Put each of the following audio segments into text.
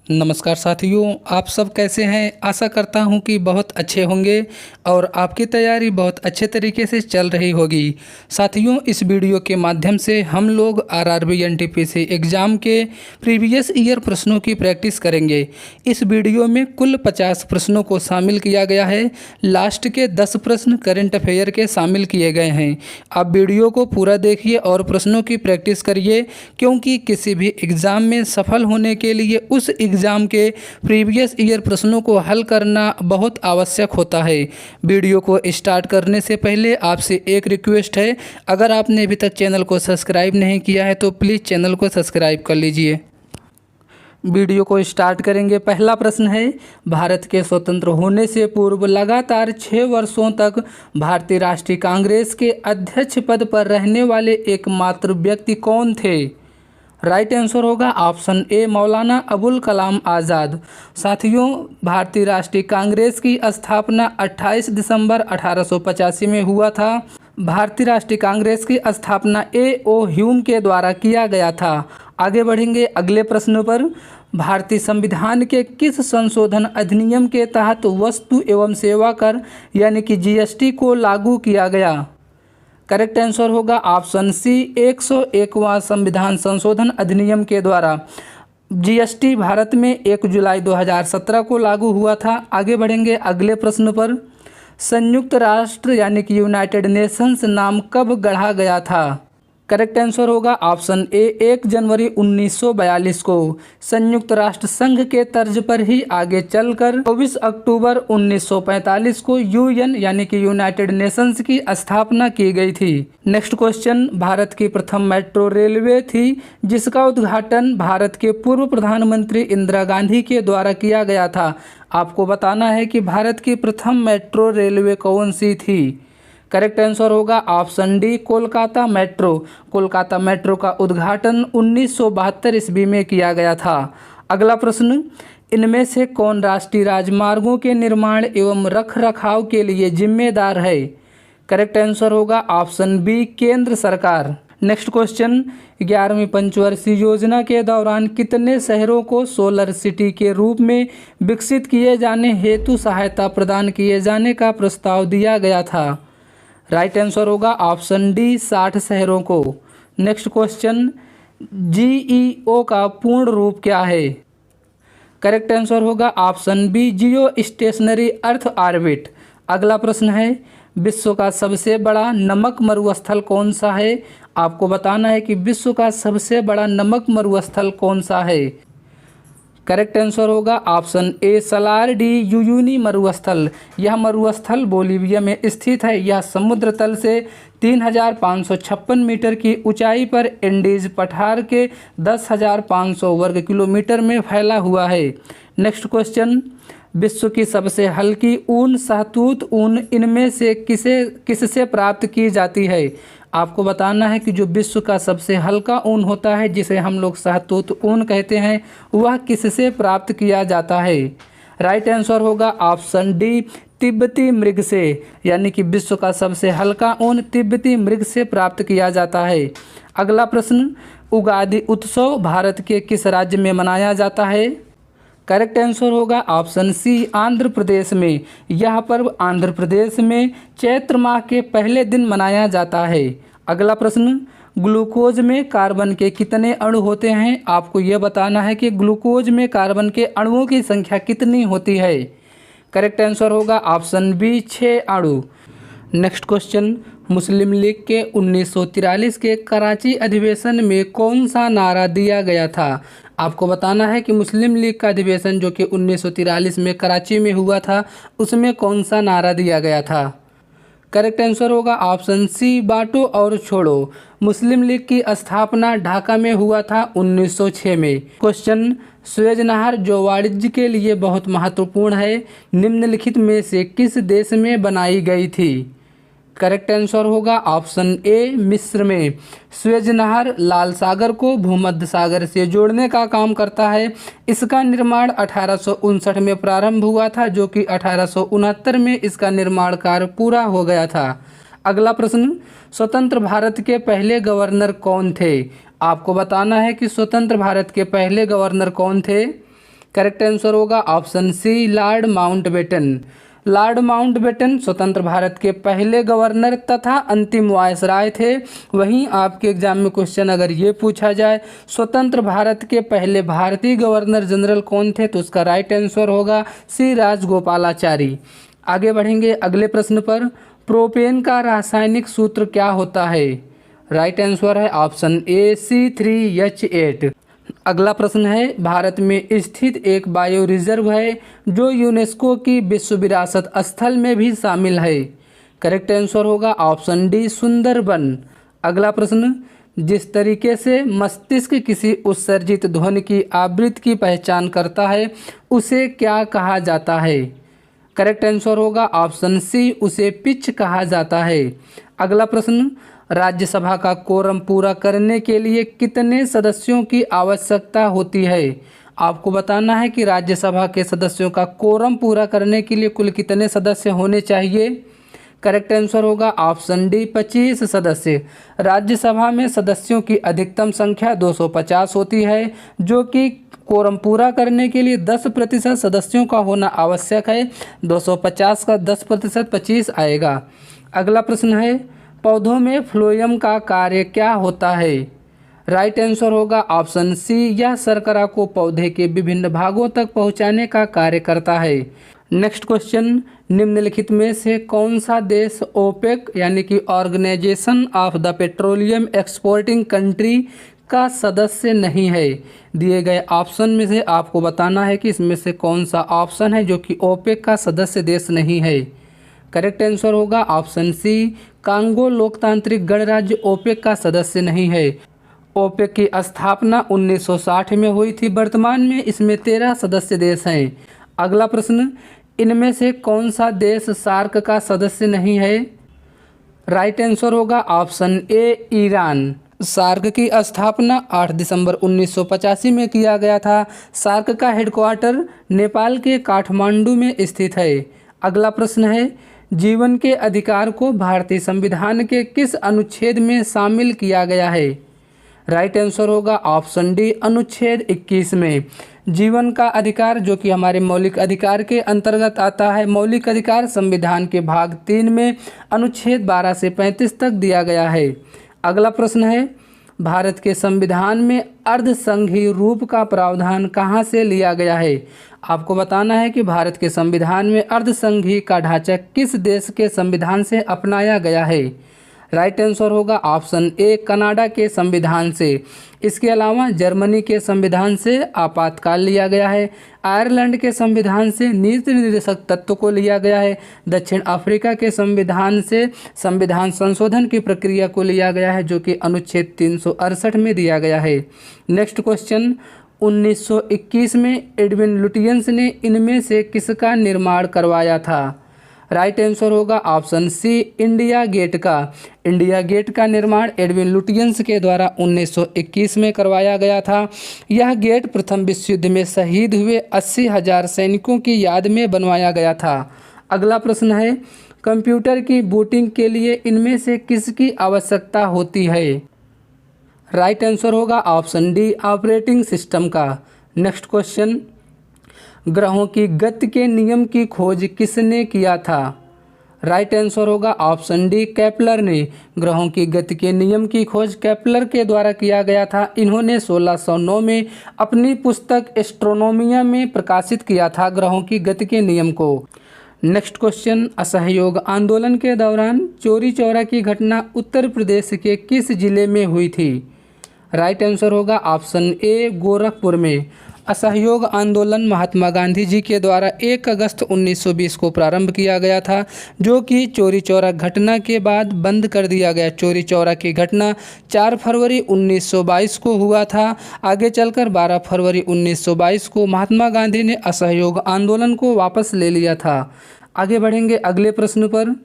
नमस्कार साथियों, आप सब कैसे हैं। आशा करता हूं कि बहुत अच्छे होंगे और आपकी तैयारी बहुत अच्छे तरीके से चल रही होगी। साथियों, इस वीडियो के माध्यम से हम लोग आरआरबी एनटीपीसी एग्ज़ाम के प्रीवियस ईयर प्रश्नों की प्रैक्टिस करेंगे। इस वीडियो में कुल 50 प्रश्नों को शामिल किया गया है। लास्ट के 10 प्रश्न करंट अफेयर के शामिल किए गए हैं। आप वीडियो को पूरा देखिए और प्रश्नों की प्रैक्टिस करिए, क्योंकि किसी भी एग्ज़ाम में सफल होने के लिए उस एग्ज़ाम के प्रीवियस ईयर प्रश्नों को हल करना बहुत आवश्यक होता है। वीडियो को स्टार्ट करने से पहले आपसे एक रिक्वेस्ट है, अगर आपने अभी तक चैनल को सब्सक्राइब नहीं किया है तो प्लीज़ चैनल को सब्सक्राइब कर लीजिए। वीडियो को स्टार्ट करेंगे। पहला प्रश्न है, भारत के स्वतंत्र होने से पूर्व लगातार 6 वर्षों तक भारतीय राष्ट्रीय कांग्रेस के अध्यक्ष पद पर रहने वाले एकमात्र व्यक्ति कौन थे। राइट आंसर होगा ऑप्शन ए, मौलाना अबुल कलाम आज़ाद। साथियों, भारतीय राष्ट्रीय कांग्रेस की स्थापना 28 दिसंबर 1885 में हुआ था। भारतीय राष्ट्रीय कांग्रेस की स्थापना ए.ओ. ह्यूम के द्वारा किया गया था। आगे बढ़ेंगे अगले प्रश्न पर। भारतीय संविधान के किस संशोधन अधिनियम के तहत वस्तु एवं सेवा कर यानी कि जीएसटी को लागू किया गया। करेक्ट आंसर होगा ऑप्शन सी, 101वां संविधान संशोधन अधिनियम के द्वारा जीएसटी भारत में 1 जुलाई 2017 को लागू हुआ था। आगे बढ़ेंगे अगले प्रश्न पर। संयुक्त राष्ट्र यानी कि यूनाइटेड नेशंस नाम कब गढ़ा गया था। करेक्ट आंसर होगा ऑप्शन ए, 1 जनवरी 1942 को। संयुक्त राष्ट्र संघ के तर्ज पर ही आगे चलकर 24 अक्टूबर 1945 को यूएन यानी कि यूनाइटेड नेशंस की स्थापना की गई थी। नेक्स्ट क्वेश्चन, भारत की प्रथम मेट्रो रेलवे थी जिसका उद्घाटन भारत के पूर्व प्रधानमंत्री इंदिरा गांधी के द्वारा किया गया था। आपको बताना है कि भारत की प्रथम मेट्रो रेलवे कौन सी थी। करेक्ट आंसर होगा option D, Kolkata metro. Kolkata metro का उद्घाटन 1972 ईस्वी में किया गया था। अगला प्रश्न, इनमें से कौन राष्ट्रीय राजमार्गों के निर्माण एवं रखरखाव के लिए जिम्मेदार है। करेक्ट आंसर होगा ऑप्शन बी, केंद्र सरकार। नेक्स्ट क्वेश्चन, 11वीं पंचवर्षीय योजना के दौरान कितने शहरों को सोलर सिटी के रूप में विकसित किए जाने हेतु सहायता प्रदान किए जाने का प्रस्ताव दिया गया था। राइट आंसर होगा ऑप्शन डी, 60 शहरों को। नेक्स्ट क्वेश्चन, जीईओ का पूर्ण रूप क्या है। करेक्ट आंसर होगा option B, geostationary earth orbit. अगला प्रश्न है, विश्व का सबसे बड़ा नमक मरुस्थल कौन सा है। आपको बताना है कि विश्व का सबसे बड़ा नमक मरुस्थल कौन सा है। करेक्ट आंसर होगा ऑप्शन ए, सलार डी यूयूनी मरुस्थल। यह मरुस्थल बोलीविया में स्थित है। यह समुद्र तल से 3556 मीटर की ऊंचाई पर एंडीज पठार के 10,500 वर्ग किलोमीटर में फैला हुआ है। नेक्स्ट क्वेश्चन, विश्व की सबसे हल्की ऊन शहतूत ऊन इनमें से किससे प्राप्त की जाती है। आपको बताना है कि जो विश्व का सबसे हल्का ऊन होता है, जिसे हम लोग शहतूत ऊन कहते हैं, वह किससे प्राप्त किया जाता है। राइट आंसर होगा ऑप्शन डी, तिब्बती मृग से। यानी कि विश्व का सबसे हल्का ऊन तिब्बती मृग से प्राप्त किया जाता है। अगला प्रश्न, उगादि उत्सव भारत के किस राज्य में मनाया जाता है। करेक्ट आंसर होगा ऑप्शन सी, आंध्र प्रदेश में। यह पर्व आंध्र प्रदेश में चैत्र माह के पहले दिन मनाया जाता है। अगला प्रश्न, ग्लूकोज में कार्बन के कितने अणु होते हैं। आपको यह बताना है कि ग्लूकोज में कार्बन के अणुओं की संख्या कितनी होती है। करेक्ट आंसर होगा ऑप्शन बी, 6 अणु। नेक्स्ट क्वेश्चन, मुस्लिम लीग के 1943 के कराची अधिवेशन में कौन सा नारा दिया गया था। आपको बताना है कि मुस्लिम लीग का अधिवेशन जो कि 1943 में कराची में हुआ था, उसमें कौन सा नारा दिया गया था। करेक्ट आंसर होगा ऑप्शन सी, बांटो और छोड़ो। मुस्लिम लीग की स्थापना ढाका में हुआ था 1906 में। क्वेश्चन, सुएज नहर जो वाणिज्य के लिए बहुत महत्वपूर्ण है, निम्नलिखित में से किस देश में बनाई गई थी। करेक्ट आंसर होगा ऑप्शन ए, मिस्र में। सुएज नहर लाल सागर को भूमध्य सागर से जोड़ने का काम करता है। इसका निर्माण 1859 में प्रारंभ हुआ था, जो कि 1869 में इसका निर्माण कार्य पूरा हो गया था। अगला प्रश्न, स्वतंत्र भारत के पहले गवर्नर कौन थे। आपको बताना है कि स्वतंत्र भारत के पहले गवर्नर कौन थे। करेक्ट आंसर होगा option C Lord Mountbatten. Lord Mountbatten स्वतंत्र भारत के पहले गवर्नर तथा अंतिम वायसराय थे। वहीं आपके एग्जाम में क्वेश्चन अगर ये पूछा जाए स्वतंत्र भारत के पहले भारतीय गवर्नर जनरल कौन थे, तो उसका राइट आंसर होगा सी राजगोपालाचारी। आगे बढ़ेंगे अगले प्रश्न पर। प्रोपेन का रासायनिक सूत्र क्या होता है? राइट आंसर है ऑप्शन ए C3H8। अगला प्रश्न है, भारत में स्थित एक बायो रिजर्व है जो यूनेस्को की विश्व विरासत स्थल में भी शामिल है। करेक्ट आंसर होगा ऑप्शन डी सुंदरबन। अगला प्रश्न, जिस तरीके से मस्तिष्क किसी उत्सर्जित ध्वनि की आवृत्ति की पहचान करता है उसे क्या कहा जाता है? करेक्ट आंसर होगा ऑप्शन सी, उसे पिच कहा जाता है। अगला प्रश्न, राज्यसभा का कोरम पूरा करने के लिए कितने सदस्यों की आवश्यकता होती है? आपको बताना है कि राज्यसभा के सदस्यों का कोरम पूरा करने के लिए कुल कितने सदस्य होने चाहिए। करेक्ट आंसर होगा ऑप्शन डी 25 सदस्य। राज्यसभा में सदस्यों की अधिकतम संख्या 250 होती है, जो कि कोरम पूरा करने के लिए 10% सदस्यों का होना आवश्यक है। 250 का 10% 25 आएगा। अगला प्रश्न है, पौधों में फ्लोएम का कार्य क्या होता है? राइट आंसर होगा ऑप्शन सी, यह शर्करा को पौधे के विभिन्न भागों तक पहुंचाने का कार्य करता है। नेक्स्ट क्वेश्चन, निम्नलिखित में से कौन सा देश ओपेक यानी कि organization of the petroleum exporting country का सदस्य नहीं है? दिए गए ऑप्शन में से आपको बताना है कि इसमें से कौन सा ऑप्शन है जो कि ओपेक का सदस्य देश नहीं है। करेक्ट आंसर होगा ऑप्शन सी, कांगो लोकतांत्रिक गणराज्य ओपेक का सदस्य नहीं है। ओपेक की स्थापना 1960 में हुई थी। वर्तमान में इसमें 13 सदस्य देश हैं। अगला प्रश्न, इनमें से कौन सा देश सार्क का सदस्य नहीं है? राइट आंसर होगा ऑप्शन ए ईरान। सार्क की स्थापना 8 दिसंबर 1985 में किया गया था। सार्क का हेडक्वार्टर नेपाल के काठमांडू में स्थित है। अगला प्रश्न है, जीवन के अधिकार को भारतीय संविधान के किस अनुच्छेद में शामिल किया गया है? राइट आंसर होगा ऑप्शन डी अनुच्छेद 21 में। जीवन का अधिकार जो कि हमारे मौलिक अधिकार के अंतर्गत आता है। मौलिक अधिकार संविधान के भाग 3 में अनुच्छेद 12 से 35 तक दिया गया है। अगला प्रश्न है, भारत के संविधान में अर्धसंघीय रूप का प्रावधान कहाँ से लिया गया है? आपको बताना है कि भारत के संविधान में अर्धसंघीय का ढांचा किस देश के संविधान से अपनाया गया है? राइट आंसर होगा ऑप्शन ए कनाडा के संविधान से। इसके अलावा जर्मनी के संविधान से आपातकाल लिया गया है। आयरलैंड के संविधान से नीति निर्देशक तत्व को लिया गया है। दक्षिण अफ्रीका के संविधान से संविधान संशोधन की प्रक्रिया को लिया गया है, जो कि अनुच्छेद 368 में दिया गया है। नेक्स्ट क्वेश्चन, 1921 में एडविन लुटियंस ने इनमें से किसका निर्माण करवाया था? राइट आंसर होगा ऑप्शन सी इंडिया गेट का। इंडिया गेट का निर्माण एडविन लुटियंस के द्वारा 1921 में करवाया गया था। यह गेट प्रथम विश्व युद्ध में शहीद हुए 80,000 सैनिकों की याद में बनवाया गया था। अगला प्रश्न है, कंप्यूटर की बूटिंग के लिए इनमें से किसकी आवश्यकता होती है? राइट आंसर होगा ऑप्शन डी ऑपरेटिंग सिस्टम का। नेक्स्ट क्वेश्चन, ग्रहों की गति के नियम की खोज किसने किया था? राइट आंसर होगा ऑप्शन डी केपलर ने। ग्रहों की गति के नियम की खोज केपलर के द्वारा किया गया था। इन्होंने 1609 में अपनी पुस्तक एस्ट्रोनोमिया में प्रकाशित किया था ग्रहों की गति के नियम को। नेक्स्ट क्वेश्चन, असहयोग आंदोलन के दौरान चोरी चौरा की घटना उत्तर प्रदेश के किस जिले में हुई थी? राइट आंसर होगा ऑप्शन ए गोरखपुर में। असहयोग आंदोलन महात्मा गांधी जी के द्वारा 1 अगस्त 1920 को प्रारंभ किया गया था, जो कि चोरी चौरा घटना के बाद बंद कर दिया गया। चोरी चौरा की घटना 4 फरवरी 1922 को हुआ था। आगे चलकर 12 फरवरी 1922 को महात्मा गांधी ने असहयोग आंदोलन को वापस ले लिया था। आगे बढ़ेंगे अगले प्रश्न पर।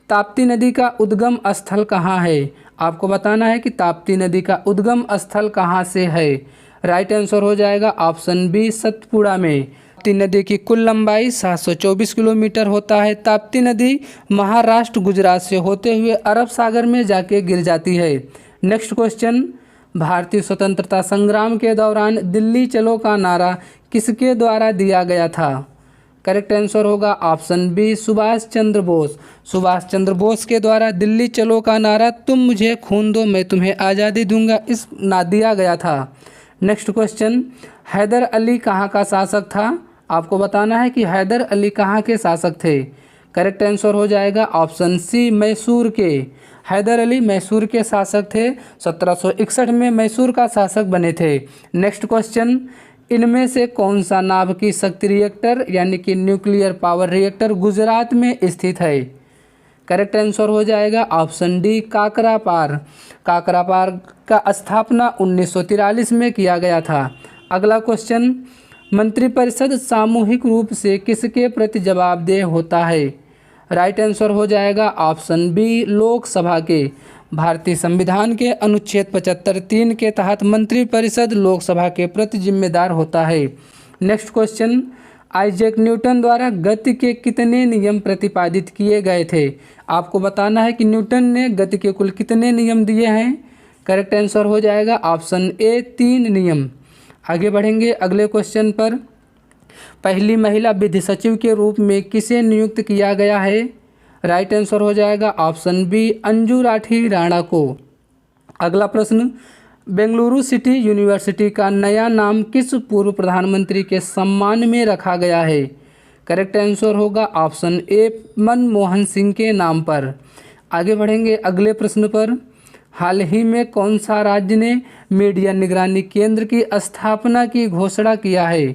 ताप्ती नदी का उद्गम स्थल कहाँ है? आपको बताना है कि ताप्ती नदी का उद्गम स्थल कहाँ से है। राइट आंसर हो जाएगा ऑप्शन बी सतपुड़ा में। ताप्ती नदी की कुल लंबाई 724 किलोमीटर होता है। ताप्ती नदी महाराष्ट्र गुजरात से होते हुए अरब सागर में जाके गिर जाती है। नेक्स्ट क्वेश्चन, भारतीय स्वतंत्रता संग्राम के दौरान दिल्ली चलो का नारा किसके द्वारा दिया गया था? करेक्ट आंसर होगा ऑप्शन बी सुभाष चंद्र बोस। सुभाष चंद्र बोस के द्वारा दिल्ली चलो का नारा तुम मुझे खून दो मैं तुम्हें आज़ादी दूंगा इस ना दिया गया था। नेक्स्ट क्वेश्चन, हैदर अली कहाँ का शासक था? आपको बताना है कि हैदर अली कहाँ के शासक थे। करेक्ट आंसर हो जाएगा ऑप्शन सी मैसूर के। हैदर अली मैसूर के शासक थे। 1761 में मैसूर का शासक बने थे। नेक्स्ट क्वेश्चन, इनमें से कौन सा नाभिकीय शक्ति रिएक्टर यानी कि न्यूक्लियर पावर रिएक्टर गुजरात में स्थित है? करेक्ट आंसर हो जाएगा ऑप्शन डी काकरापार। काकरापार का स्थापना 1943 में किया गया था। अगला क्वेश्चन, मंत्रिपरिषद सामूहिक रूप से किसके प्रति जवाबदेह होता है? राइट आंसर हो जाएगा ऑप्शन बी लोकसभा के। भारतीय संविधान के अनुच्छेद 75(3) के तहत मंत्रिपरिषद लोकसभा के प्रति जिम्मेदार होता है। नेक्स्ट क्वेश्चन, आइजैक न्यूटन द्वारा गति के कितने नियम प्रतिपादित किए गए थे? आपको बताना है कि न्यूटन ने गति के कुल कितने नियम दिए हैं। करेक्ट आंसर हो जाएगा ऑप्शन ए 3 नियम। आगे बढ़ेंगे अगले क्वेश्चन पर। पहली महिला विधि सचिव के रूप में किसे नियुक्त किया गया है? राइट आंसर हो जाएगा ऑप्शन बी अंजू राठी राणा को। अगला प्रश्न, बेंगलुरु सिटी यूनिवर्सिटी का नया नाम किस पूर्व प्रधानमंत्री के सम्मान में रखा गया है? करेक्ट आंसर होगा ऑप्शन ए मनमोहन सिंह के नाम पर। आगे बढ़ेंगे अगले प्रश्न पर। हाल ही में कौन सा राज्य ने मीडिया निगरानी केंद्र की स्थापना की घोषणा किया है?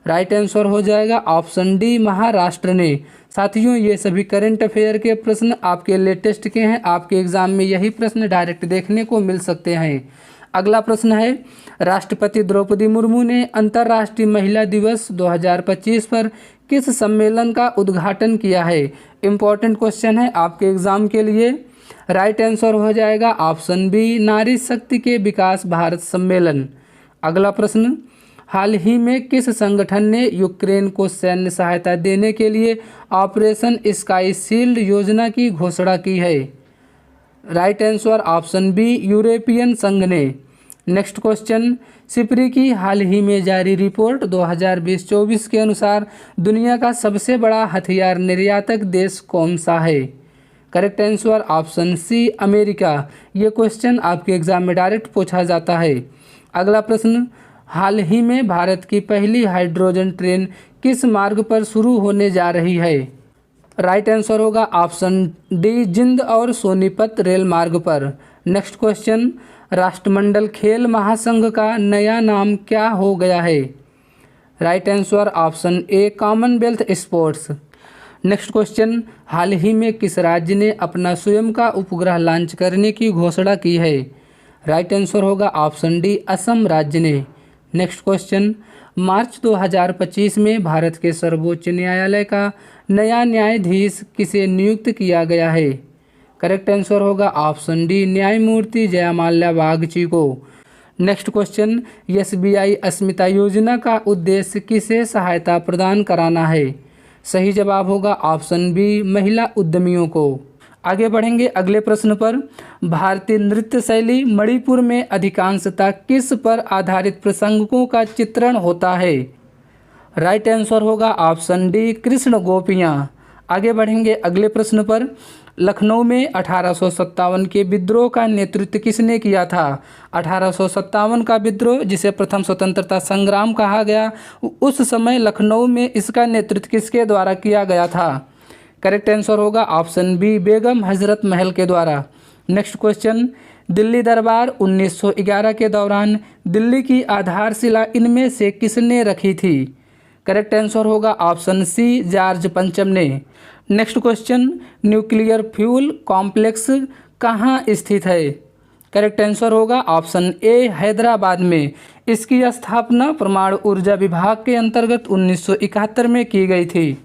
राइट आंसर हो जाएगा ऑप्शन डी महाराष्ट्र ने। साथियों, ये सभी करंट अफेयर के प्रश्न आपके लेटेस्ट के हैं। आपके एग्जाम में यही प्रश्न डायरेक्ट देखने को मिल सकते हैं। अगला प्रश्न है, राष्ट्रपति द्रौपदी मुर्मू ने अंतर्राष्ट्रीय महिला दिवस 2025 पर किस सम्मेलन का उद्घाटन किया है? इम्पॉर्टेंट क्वेश्चन है आपके एग्जाम के लिए। राइट आंसर हो जाएगा ऑप्शन बी नारी शक्ति के विकास भारत सम्मेलन। अगला प्रश्न, हाल ही में किस संगठन ने यूक्रेन को सैन्य सहायता देने के लिए ऑपरेशन स्काई शील्ड योजना की घोषणा की है? Right answer option B European संघ ने। नेक्स्ट क्वेश्चन, सिपरी की हाल ही में जारी रिपोर्ट 2020-24 के अनुसार दुनिया का सबसे बड़ा हथियार निर्यातक देश कौन सा है? Correct answer option C America. ये क्वेश्चन आपके एग्जाम में डायरेक्ट पूछा जाता है। अगला प्रश्न, हाल ही में भारत की पहली हाइड्रोजन ट्रेन किस मार्ग पर शुरू होने जा रही है? राइट आंसर होगा ऑप्शन डी जिंद और सोनीपत रेल मार्ग पर। नेक्स्ट क्वेश्चन, राष्ट्रमंडल खेल महासंघ का नया नाम क्या हो गया है? Right answer option A commonwealth sports. Next question, हाल ही में किस राज्य ने अपना स्वयं का उपग्रह लॉन्च करने की घोषणा की है? राइट आंसर होगा ऑप्शन डी असम राज्य ने। नेक्स्ट क्वेश्चन, मार्च 2025 में भारत के सर्वोच्च न्यायालय का नया न्यायाधीश किसे नियुक्त किया गया है? करेक्ट आंसर होगा ऑप्शन डी न्यायमूर्ति जयमाल्या बागची को। नेक्स्ट क्वेश्चन, SBI अस्मिता योजना का उद्देश्य किसे सहायता प्रदान कराना है? सही जवाब होगा ऑप्शन बी महिला उद्यमियों को। आगे बढ़ेंगे अगले प्रश्न पर। भारतीय नृत्य शैली मणिपुर में अधिकांशतः किस पर आधारित प्रसंगों का चित्रण होता है? राइट आंसर होगा ऑप्शन डी कृष्ण गोपियाँ। आगे बढ़ेंगे अगले प्रश्न पर। लखनऊ में 1857 के विद्रोह का नेतृत्व किसने किया था? 1857 का विद्रोह, जिसे प्रथम स्वतंत्रता संग्राम कहा गया, उस समय लखनऊ में इसका नेतृत्व किसके द्वारा किया गया था? करेक्ट आंसर होगा ऑप्शन बी बेगम हजरत महल के द्वारा। नेक्स्ट क्वेश्चन, दिल्ली दरबार 1911 के दौरान दिल्ली की आधारशिला इनमें से किसने रखी थी? करेक्ट आंसर होगा ऑप्शन सी जॉर्ज पंचम ने। Next question, nuclear fuel complex कहाँ स्थित है? करेक्ट आंसर होगा ऑप्शन ए हैदराबाद में। इसकी स्थापना परमाणु ऊर्जा विभाग के अंतर्गत 1971 में की गई थी।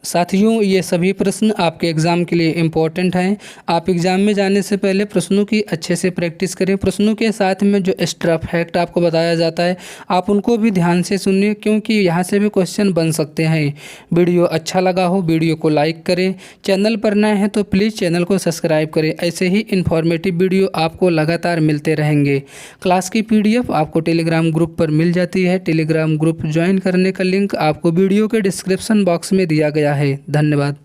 साथियों, ये सभी प्रश्न आपके एग्ज़ाम के लिए इम्पोर्टेंट हैं। आप एग्ज़ाम में जाने से पहले प्रश्नों की अच्छे से प्रैक्टिस करें। प्रश्नों के साथ में जो एक्स्ट्रा फैक्ट आपको बताया जाता है, आप उनको भी ध्यान से सुनिए, क्योंकि यहाँ से भी क्वेश्चन बन सकते हैं। वीडियो अच्छा लगा हो, वीडियो को लाइक करें। चैनल पर नए हैं तो प्लीज़ चैनल को सब्सक्राइब करें। ऐसे ही इन्फॉर्मेटिव वीडियो आपको लगातार मिलते रहेंगे। क्लास की PDF आपको टेलीग्राम ग्रुप पर मिल जाती है। टेलीग्राम ग्रुप ज्वाइन करने का लिंक आपको वीडियो के डिस्क्रिप्शन बॉक्स में दिया गया है। धन्यवाद।